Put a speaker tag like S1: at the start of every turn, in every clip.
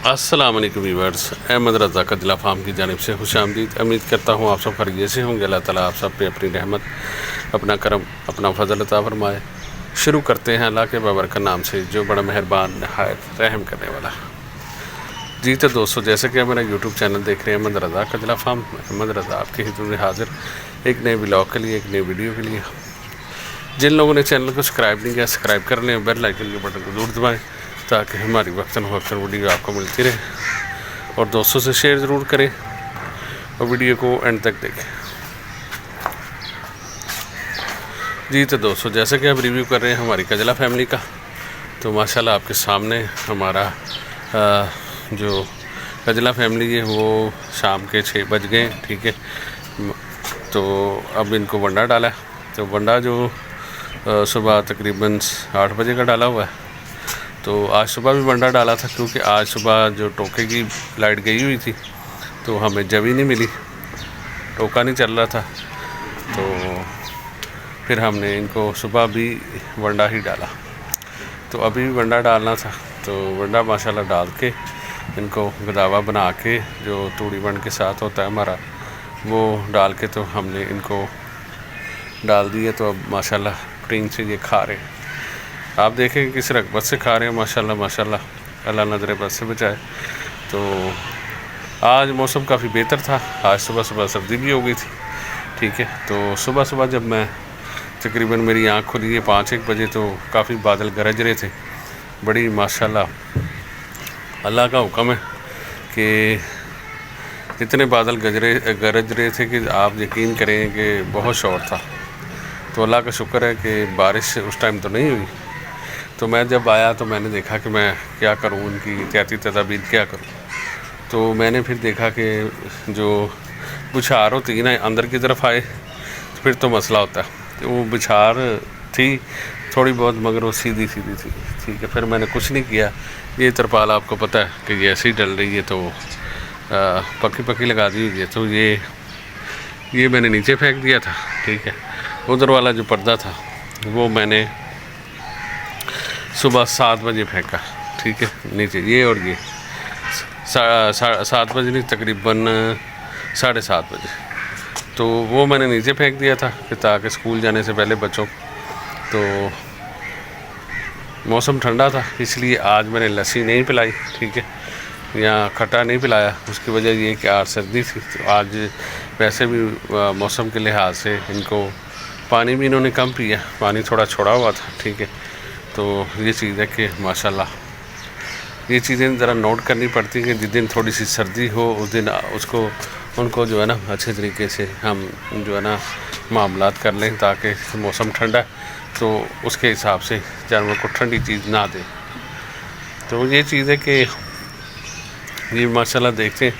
S1: अस्सलाम वालेकुम व्यूअर्स, अहमद रज़ा कदिला फार्म की जानिब से खुशामदीद। उम्मीद करता हूँ आप सब खैरियत से होंगे। अल्लाह ताला आप सब पे अपनी रहमत, अपना करम, अपना फजल अता फरमाए। शुरू करते हैं अल्लाह के बाबरकत नाम से जो बड़ा मेहरबान नहायत रहम करने वाला। जी तो दोस्तों, जैसे कि मेरा यूट्यूब चैनल देख रहे हैं अहमद रज़ा कदिला फार्म, अहमद रज़ा आपकी खिदमत में हाजिर एक नए ब्लॉग के लिए, एक नई वीडियो के लिए। जिन लोगों ने चैनल को सब्सक्राइब नहीं किया, सब्सक्राइब कर लें, बेल आइकन के बटन को जरूर दबाएँ ताकि हमारी वक्तन वक्तन वीडियो आपको मिलती रहे। और दोस्तों से शेयर ज़रूर करें और वीडियो को एंड तक देखें। जी तो दोस्तों, जैसे कि आप रिव्यू कर रहे हैं हमारी कजला फैमिली का, तो माशाल्लाह आपके सामने हमारा जो कजला फैमिली है वो शाम के 6 बज गए, ठीक है। तो अब इनको वंडा डाला है, तो वंडा जो सुबह तकरीबन 8 बजे का डाला हुआ है। तो आज सुबह भी वंडा डाला था क्योंकि आज सुबह जो टोके की लाइट गई हुई थी तो हमें जब ही नहीं मिली, टोका नहीं चल रहा था। तो फिर हमने इनको सुबह भी वंडा ही डाला। तो अभी भी वंडा डालना था, तो वंडा माशाल्लाह डाल के इनको गदावा बना के जो तूड़ी वन के साथ होता है हमारा, वो डाल के तो हमने इनको डाल दिए। तो अब माशाल्लाह प्रोटीन से ये खा रहे हैं। आप देखें किस रगबत से खा रहे हैं माशाल्लाह माशाल्लाह, अल्लाह नज़र बद से बचाए। तो आज मौसम काफ़ी बेहतर था, आज सुबह सुबह सर्दी भी हो गई थी, ठीक है। तो सुबह सुबह जब मैं तकरीबन मेरी आँख खुली है 5-1 बजे, तो काफ़ी बादल गरज रहे थे। बड़ी माशाल्लाह अल्लाह का हुक्म है कि इतने बादल गरज रहे थे कि आप यकीन करें कि बहुत शोर था। तो अल्लाह का शुक्र है कि बारिश उस टाइम तो नहीं हुई। तो मैं जब आया तो मैंने देखा कि मैं क्या करूं, उनकी एहतियाती तदाबीर क्या करूं। तो मैंने फिर देखा कि जो बुछार होती है ना अंदर की तरफ आए तो फिर तो मसला होता है। तो वो बुछार थी थोड़ी बहुत, मगर वो सीधी सीधी थी, ठीक है। फिर मैंने कुछ नहीं किया। ये तरपाल आपको पता है कि ये ऐसी डल रही है, तो पक्की पक्की लगा दी हुई है। तो ये मैंने नीचे फेंक दिया था, ठीक है। उधर वाला जो पर्दा था वो मैंने सुबह 7 बजे फेंका, ठीक है, नीचे। ये और ये 7 बजे नहीं, तकरीबन 7:30 बजे। तो वो मैंने नीचे फेंक दिया था कि ताकि स्कूल जाने से पहले बच्चों। तो मौसम ठंडा था इसलिए आज मैंने लस्सी नहीं पिलाई, ठीक है, या खट्टा नहीं पिलाया। उसकी वजह ये कि आज सर्दी थी। तो आज वैसे भी मौसम के लिहाज से इनको पानी भी इन्होंने कम पिया, पानी थोड़ा छोड़ा हुआ था, ठीक है। तो ये चीज़ है कि माशाल्लाह ये चीज़ें ज़रा नोट करनी पड़ती हैं कि जिस दिन थोड़ी सी सर्दी हो उस दिन उनको जो है ना अच्छे तरीके से हम जो है ना मामलात कर लें, ताकि मौसम ठंडा तो उसके हिसाब से जानवर को ठंडी चीज़ ना दें। तो ये चीज़ है कि ये माशाल्लाह देखते हैं,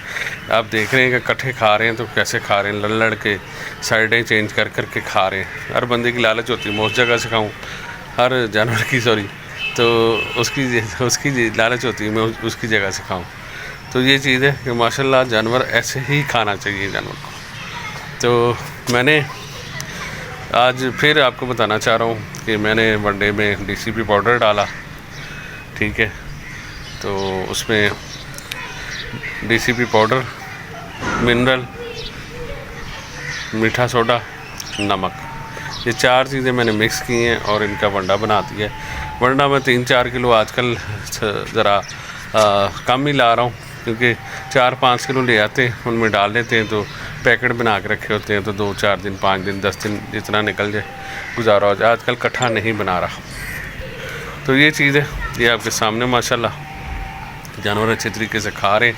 S1: आप देख रहे हैं कि कट्ठे खा रहे हैं तो कैसे खा रहे हैं, लड़ के साइडें चेंज कर के खा रहे हैं। हर बंदे की लालच होती है मैं उस जगह से खाऊं, हर जानवर की तो उसकी लालच होती है मैं उसकी जगह से खाऊं। तो ये चीज़ है कि माशाल्लाह जानवर ऐसे ही खाना चाहिए जानवर को। तो मैंने आज फिर आपको बताना चाह रहा हूँ कि मैंने वनडे में DCP पाउडर डाला, ठीक है। तो उसमें DCP पाउडर, मिनरल, मीठा सोडा, नमक, ये 4 चीज़ें मैंने मिक्स की हैं और इनका वंडा बना दिया है। वंडा मैं 3-4 किलो आजकल ज़रा कम ही ला रहा हूँ, क्योंकि 4-5 किलो ले आते हैं, उनमें डाल लेते हैं। तो पैकेट बना के रखे होते हैं, तो 2-4 दिन, 5 दिन, 10 दिन जितना निकल जाए गुजारा हो जाए। आजकल कट्ठा नहीं बना रहा। तो ये चीज़ है, ये आपके सामने माशाल्लाह जानवर अच्छे तरीके से खा रहे हैं।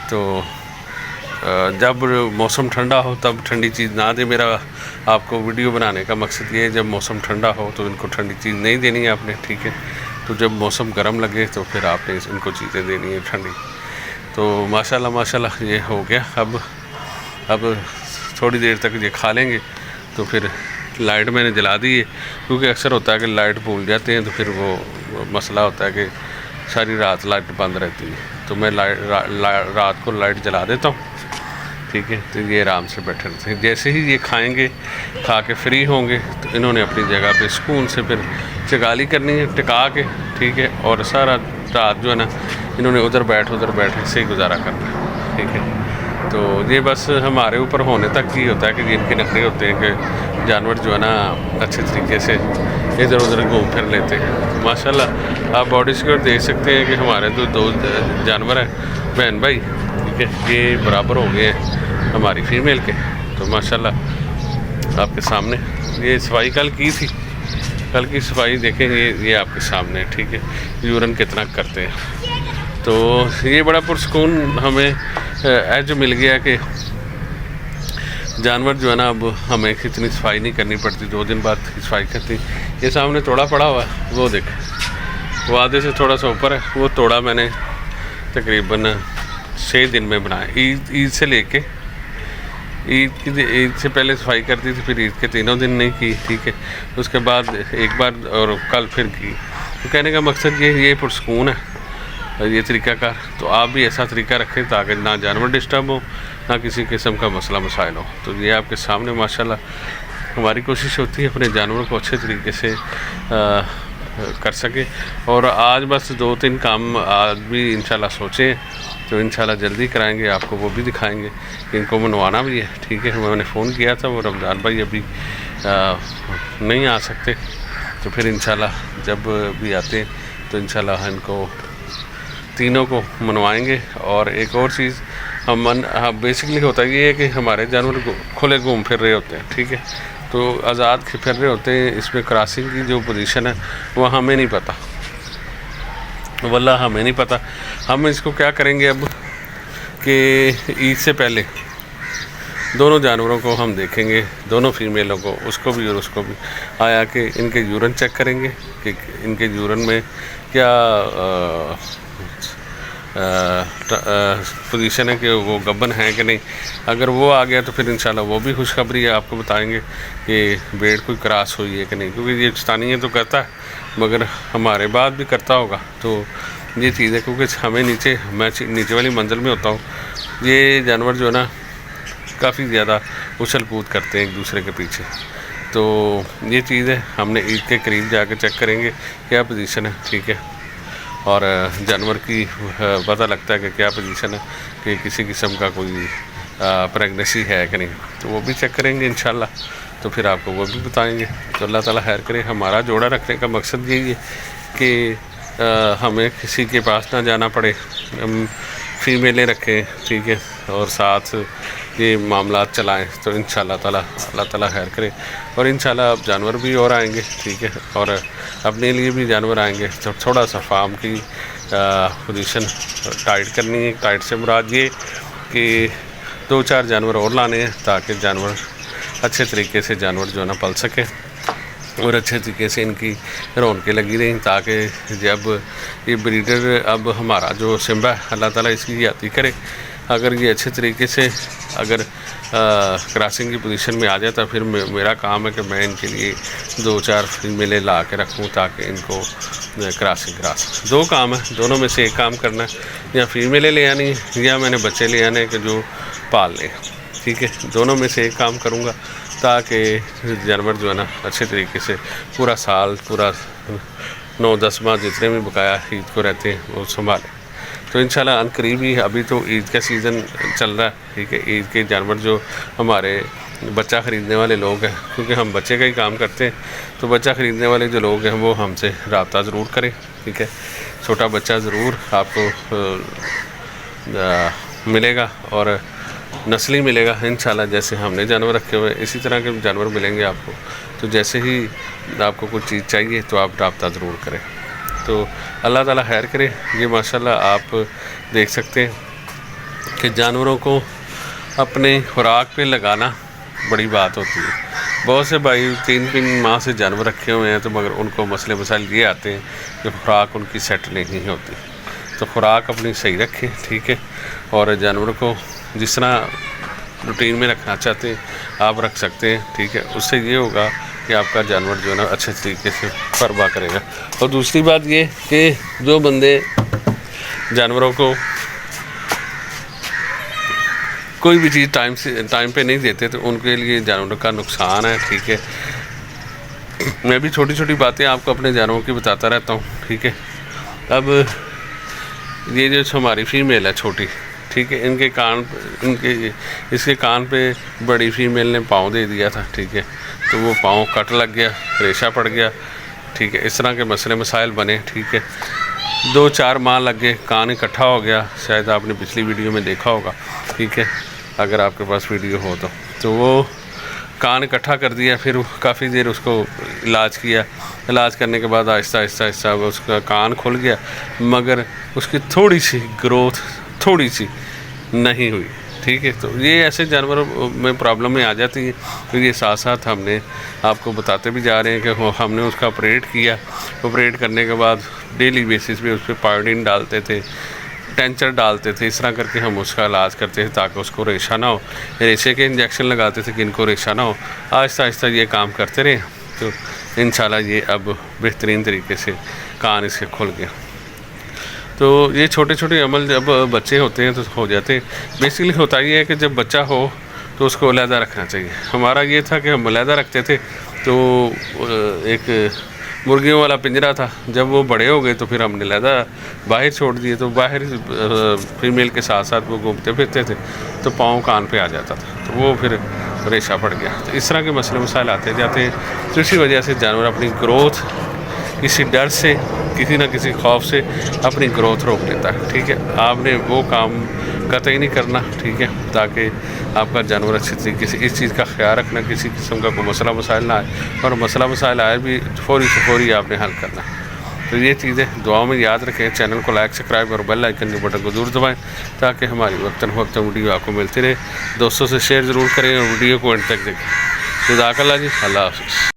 S1: तो जब मौसम ठंडा हो तब ठंडी चीज़ ना दे। मेरा आपको वीडियो बनाने का मकसद ये है, जब मौसम ठंडा हो तो इनको ठंडी चीज़ नहीं देनी है आपने, ठीक है। तो जब मौसम गर्म लगे तो फिर आपने इनको चीज़ें देनी है ठंडी। तो माशाल्लाह माशाल्लाह ये हो गया। अब थोड़ी देर तक ये खा लेंगे। तो फिर लाइट मैंने जला दी है, क्योंकि अक्सर होता है कि लाइट भूल जाते हैं तो फिर वो मसला होता है कि सारी रात लाइट बंद रहती है। तो मैं रात को लाइट जला देता हूँ, ठीक है। तो ये आराम से बैठे रहते हैं। जैसे ही ये खाएंगे, खा के फ्री होंगे, तो इन्होंने अपनी जगह पे सुकून से फिर चगाली करनी है टिका के, ठीक है। और सारा रात जो है ना इन्होंने उधर बैठ ऐसे ही गुजारा करना है, ठीक है। तो ये बस हमारे ऊपर होने तक ही होता है कि जिनके नखरे होते हैं कि जानवर जो है ना अच्छे तरीके से इधर उधर घूम फिर लेते हैं। तो माशाल्लाह आप बॉडी स्क्वायर देख सकते हैं कि हमारे दो जानवर हैं बहन भाई, ठीक है, ये बराबर हो गए हैं हमारी फीमेल के। तो माशाल्लाह आपके सामने ये सफाई कल की सफाई देखें, ये आपके सामने, ठीक है, यूरन कितना करते हैं। तो ये बड़ा पुरसकून हमें एज मिल गया कि जानवर जो है ना अब हमें इतनी सफाई नहीं करनी पड़ती, 2 दिन बाद सफाई करती। ये सामने तोड़ा पड़ा हुआ है, वो देखें, वो आधे से थोड़ा सा ऊपर है। वो तोड़ा मैंने तकरीबन 6 दिन में बनाया, ईद से लेके ईद से पहले सफाई करती थी, फिर ईद के 3 दिन नहीं की, ठीक है, उसके बाद एक बार और कल फिर की। तो कहने का मकसद ये पुरसकून है ये तरीक़ाकार। तो आप भी ऐसा तरीका रखें ताकि ना जानवर डिस्टर्ब हो, ना किसी किस्म का मसला मसाइल हो। तो ये आपके सामने माशाल्लाह हमारी कोशिश होती है अपने जानवरों को अच्छे तरीके से कर सके। और आज बस 2-3 काम आज भी इंशाल्लाह सोचे, तो इंशाल्लाह जल्दी कराएंगे, आपको वो भी दिखाएंगे कि इनको मनवाना भी है, ठीक है। मैंने फ़ोन किया था, वो रमज़ान भाई अभी नहीं आ सकते, तो फिर इंशाल्लाह जब भी आते हैं तो इंशाल्लाह इनको तीनों को मनवाएंगे। और एक और चीज़ हाँ बेसिकली होता ये है कि हमारे जानवर खुले घूम फिर रहे होते हैं, ठीक है, तो आज़ाद फिर रहे होते हैं। इसमें क्रॉसिंग की जो पोजीशन है वो हमें नहीं पता, वल्लाह हमें नहीं पता। हम इसको क्या करेंगे अब कि ईद से पहले दोनों जानवरों को हम देखेंगे, दोनों फीमेलों को, उसको भी और उसको भी, आया कि इनके यूरन चेक करेंगे कि इनके यूरन में क्या पोजीशन है कि वो गब्बन है कि नहीं। अगर वो आ गया तो फिर इंशाल्लाह वो भी खुशखबरी है, आपको बताएंगे कि बेड़ कोई क्रॉस हुई है कि नहीं, क्योंकि ये स्थानीय तो करता है मगर हमारे बाद भी करता होगा। तो ये चीज़ है, क्योंकि हमें मैं नीचे वाली मंजिल में होता हूँ, ये जानवर जो है ना काफ़ी ज़्यादा उछल कूद करते हैं एक दूसरे के पीछे। तो ये चीज़ है, हमने ईद के करीब जाके चेक करेंगे क्या पोजीशन है, ठीक है, और जानवर की पता लगता है कि क्या पोजीशन है, कि किसी किस्म का कोई प्रेगनेंसी है कि नहीं, तो वो भी चेक करेंगे इंशाल्लाह। तो फिर आपको वो भी बताएंगे। तो अल्लाह ताला खैर करे। हमारा जोड़ा रखने का मकसद यही है कि हमें किसी के पास ना जाना पड़े, हम फीमेलें रखें, ठीक है, और साथ ये मामला चलाएं। तो इंशाल्लाह ताला अल्लाह ताला खैर करे। और इंशाल्लाह अब जानवर भी और आएंगे, ठीक है, और अपने लिए भी जानवर आएंगे। तो थोड़ा सा फार्म की पोजीशन टाइट करनी है। टाइट से मुराद ये कि 2-4 जानवर और लाने हैं ताकि जानवर अच्छे तरीके से जानवर जो है ना पल सके और अच्छे तरीके से इनकी रौनकें लगी रहीं, ताकि जब ये ब्रीडर अब हमारा जो सिम्बा है अल्लाह ताला इसकी याती करे, अगर ये अच्छे तरीके से अगर क्रॉसिंग की पोजीशन में आ जाता, फिर मेरा काम है कि मैं इनके लिए 2-4 फीमेलें ला के रखूँ ताकि इनको क्रॉसिंग करा सकूँ। 2 काम है, दोनों में से एक काम करना है, या फीमेलें ले आनी या मैंने बच्चे ले आने के जो पाल लें, ठीक है, दोनों में से एक काम करूँगा ताकि जानवर जो है ना अच्छे तरीके से पूरा साल, पूरा 9-10 माह जितने भी बकाया ईद को रहते हैं वो संभालें। तो इंशाल्लाह अनकरीब ही, अभी तो ईद का सीज़न चल रहा है, ठीक है, ईद के जानवर जो हमारे बच्चा ख़रीदने वाले लोग हैं, क्योंकि हम बच्चे का ही काम करते हैं, तो बच्चा ख़रीदने वाले जो लोग हैं वो हमसे रब्ता ज़रूर करें, ठीक है, छोटा बच्चा ज़रूर आपको मिलेगा और नस्ली मिलेगा इंशाल्लाह। जैसे हमने जानवर रखे हुए इसी तरह के जानवर मिलेंगे आपको। तो जैसे ही आपको कुछ चीज़ चाहिए तो आप रब्ता ज़रूर करें। तो अल्लाह ताला खैर करे। ये माशाल्लाह आप देख सकते हैं कि जानवरों को अपने खुराक पे लगाना बड़ी बात होती है। बहुत से भाई 3-3 माह से जानवर रखे हुए हैं, तो मगर उनको मसले मसाइल ये आते हैं कि खुराक उनकी सेट नहीं होती। तो खुराक अपनी सही रखें, ठीक है, और जानवर को जिस तरह रूटीन में रखना चाहते हैं आप रख सकते हैं, ठीक है। उससे ये होगा कि आपका जानवर जो है ना अच्छे तरीके से परवाह करेगा। और दूसरी बात ये कि जो बंदे जानवरों को कोई भी चीज़ टाइम पे नहीं देते तो उनके लिए जानवरों का नुकसान है, ठीक है। मैं भी छोटी छोटी बातें आपको अपने जानवरों की बताता रहता हूँ, ठीक है। अब ये जो हमारी फ़ीमेल है छोटी, ठीक है, इसके कान पे बड़ी फ़ीमेल ने पाँव दे दिया था, ठीक है, तो वो पाँव कट लग गया, रेशा पड़ गया, ठीक है। इस तरह के मसले मसाइल बने, ठीक है। 2-4 माह लग गए, कान इकट्ठा हो गया, शायद आपने पिछली वीडियो में देखा होगा, ठीक है, अगर आपके पास वीडियो हो तो वो कान इकट्ठा कर दिया। फिर काफ़ी देर उसको इलाज किया, इलाज करने के बाद आहिस्ता आहिस्ता उसका कान खुल गया, मगर उसकी थोड़ी सी ग्रोथ थोड़ी सी नहीं हुई, ठीक है। तो ये ऐसे जानवरों में प्रॉब्लम में आ जाती है। तो ये साथ साथ हमने आपको बताते भी जा रहे हैं कि हमने उसका ऑपरेट किया, ऑपरेट करने के बाद डेली बेसिस पे उस पर पायोडीन डालते थे, टेंचर डालते थे, इस तरह करके हम उसका इलाज करते थे ताकि उसको रेशा ना हो। रेशे के इंजेक्शन लगाते थे कि इनको रेशा ना हो। आहिस्ता आहिस्ता ये काम करते रहे तो इंशाल्लाह ये अब बेहतरीन तरीके से कान इसके खुल गया। तो ये छोटे छोटे अमल जब बच्चे होते हैं तो हो जाते हैं। बेसिकली होता ये है कि जब बच्चा हो तो उसको अलहदा रखना चाहिए। हमारा ये था कि हम अलहदा रखते थे, तो एक मुर्गियों वाला पिंजरा था, जब वो बड़े हो गए तो फिर हमने अलहदा बाहर छोड़ दिए। तो बाहर फीमेल के साथ साथ वो घूमते फिरते थे तो पाँव कान पे आ जाता था, तो वो फिर रेशा पड़ गया। तो इस तरह के मसले मसाइल आते जाते हैं। तो इसी वजह से जानवर अपनी ग्रोथ किसी डर से, किसी न किसी खौफ से अपनी ग्रोथ रोक लेता है, ठीक है। आपने वो काम कतई नहीं करना, ठीक है, ताकि आपका जानवर अच्छे तरीके से, इस चीज़ का ख्याल रखना किसी किस्म का कोई मसला मसाइल ना आए, और मसला मसाइल आए भी फौरी से फौरी आपने हल करना। तो ये चीज़ें दुआओं में याद रखें। चैनल को लाइक, सब्सक्राइब और बेल आइकन के बटन को ज़रूर दबाएं ताकि हमारी वक्तन फ़वक्तन वीडियो आपको मिलती रहे। दोस्तों से शेयर ज़रूर करें और वीडियो को एंड तक देखें। जज़ाकल्लाह जी, अल्लाह हाफ़िज़।